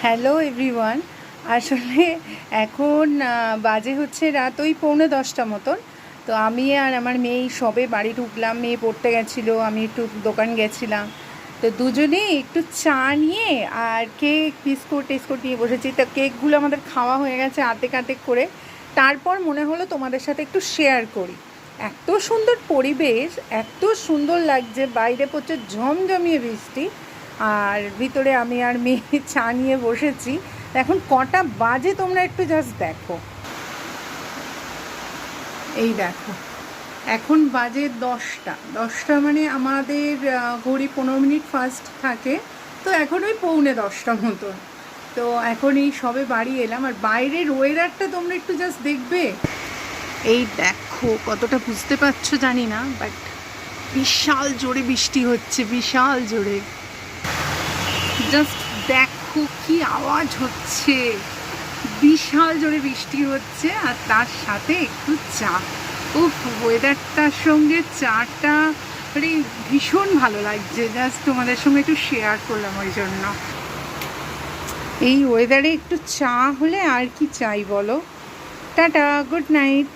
Hello everyone. আসলে এখন বাজে হচ্ছে রাত ওই 9:45 মতন। তো আমি আর আমার মেয়ে সবে বাড়ি ঢুকলাম। মেয়ে পড়তে গেছিলো, আমি একটু দোকান গেছিলাম। তো দুজনেই একটু চা নিয়ে আর কেক বিস্কুট টিস্কুট নিয়ে বসেছি। তো কেকগুলো আমাদের খাওয়া হয়ে গেছে আর্ধেক আর্ধেক করে। তারপর মনে হলো তোমাদের সাথে একটু শেয়ার করি। এত সুন্দর পরিবেশ, এত সুন্দর লাগছে, বাইরে পড়ছে ঝমঝমিয়ে বৃষ্টি, আর ভিতরে আমি আর মেয়ে চা নিয়ে বসেছি। এখন কটা বাজে তোমরা একটু জাস্ট দেখো। এই দেখো, এখন বাজে 10টা মানে আমাদের ঘড়ি 15 মিনিট ফার্স্ট থাকে। তো এখন ওই 9:45 মতন। তো এখন এই সবে বাড়ি এলাম, আর বাইরের ওয়েদারটা তোমরা একটু জাস্ট দেখবে। এই দেখো, কতটা বুঝতে পারছো জানি না, বাট বিশাল জোরে বৃষ্টি হচ্ছে, বিশাল জোরে। জাস্ট দেখো কি আওয়াজ হচ্ছে, বিশাল জোরে বৃষ্টি হচ্ছে, আর তার সাথে একটু চা। উফ, ওয়েদারটার সঙ্গে চাটা মানে ভীষণ ভালো লাগছে। জাস্ট তোমাদের সঙ্গে একটু শেয়ার করলাম ওই জন্য। এই ওয়েদারে একটু চা হলে আর কি চাই বলো। Tata, good night.